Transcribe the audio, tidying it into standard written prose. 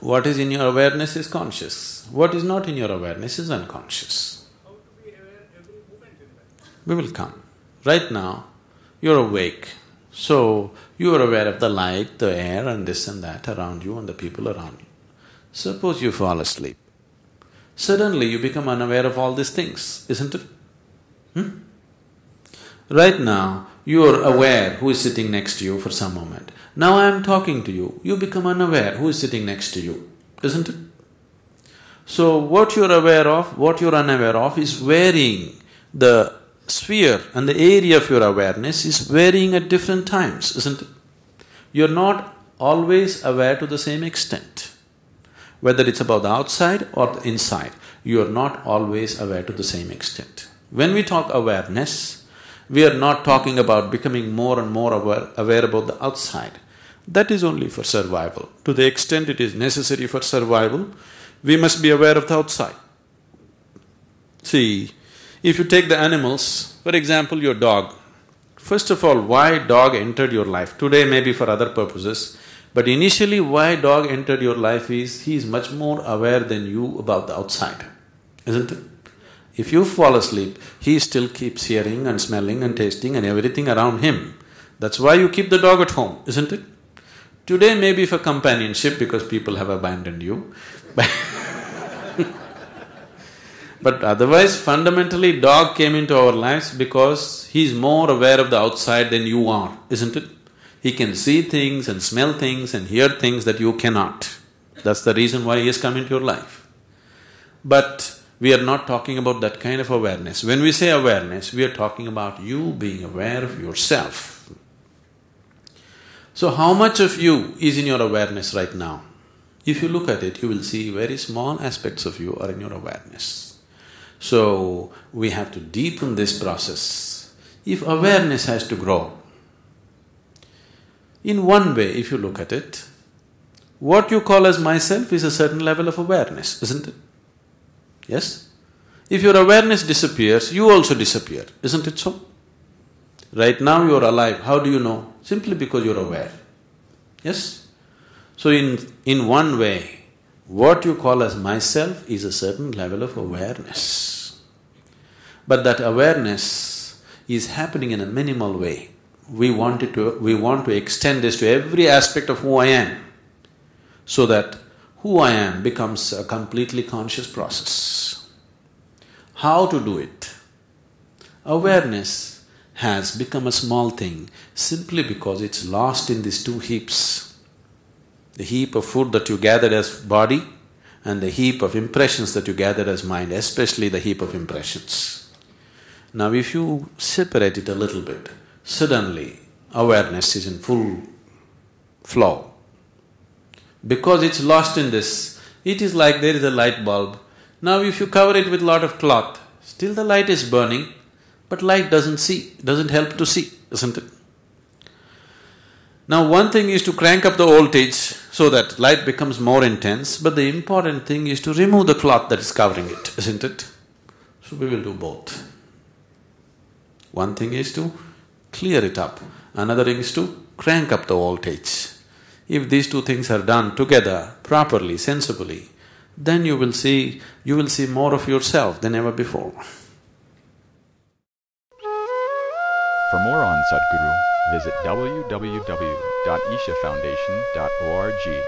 What is in your awareness is conscious. What is not in your awareness is unconscious. How to be aware every moment in life? We will come. Right now, you're awake, so you are aware of the light, the air and this and that around you and the people around you. Suppose you fall asleep. Suddenly you become unaware of all these things, isn't it? Right now, you are aware who is sitting next to you for some moment. Now I am talking to you, you become unaware who is sitting next to you, isn't it? So what you're aware of, what you're unaware of is varying. The sphere and the area of your awareness is varying at different times, isn't it? You're not always aware to the same extent. Whether it's about the outside or the inside, you are not always aware to the same extent. When we talk awareness, we are not talking about becoming more and more aware about the outside. That is only for survival. To the extent it is necessary for survival, we must be aware of the outside. See, if you take the animals, for example, your dog. First of all, why dog entered your life? Today maybe for other purposes, but initially why dog entered your life is, he is much more aware than you about the outside, isn't it? If you fall asleep, he still keeps hearing and smelling and tasting and everything around him. That's why you keep the dog at home, isn't it? Today maybe for companionship because people have abandoned you but otherwise fundamentally dog came into our lives because he's more aware of the outside than you are, isn't it? He can see things and smell things and hear things that you cannot. That's the reason why he has come into your life. But we are not talking about that kind of awareness. When we say awareness, we are talking about you being aware of yourself. So how much of you is in your awareness right now? If you look at it, you will see very small aspects of you are in your awareness. So, we have to deepen this process. If awareness has to grow, in one way, if you look at it, what you call as myself is a certain level of awareness, isn't it? Yes? If your awareness disappears, you also disappear, isn't it so? Right now you are alive, how do you know? Simply because you're aware, yes? So in one way, what you call as myself is a certain level of awareness. But that awareness is happening in a minimal way. We want to extend this to every aspect of who I am, so that who I am becomes a completely conscious process. How to do it? Awareness has become a small thing simply because it's lost in these two heaps. The heap of food that you gathered as body and the heap of impressions that you gathered as mind, especially the heap of impressions. Now if you separate it a little bit, suddenly awareness is in full flow. Because it's lost in this, it is like there is a light bulb. Now if you cover it with a lot of cloth, still the light is burning, but light doesn't help to see, isn't it? Now one thing is to crank up the voltage so that light becomes more intense, but the important thing is to remove the cloth that is covering it, isn't it? So we will do both. One thing is to clear it up, another thing is to crank up the voltage. If these two things are done together, properly, sensibly, then you will see more of yourself than ever before. For more on Sadguru, visit www.ishafoundation.org.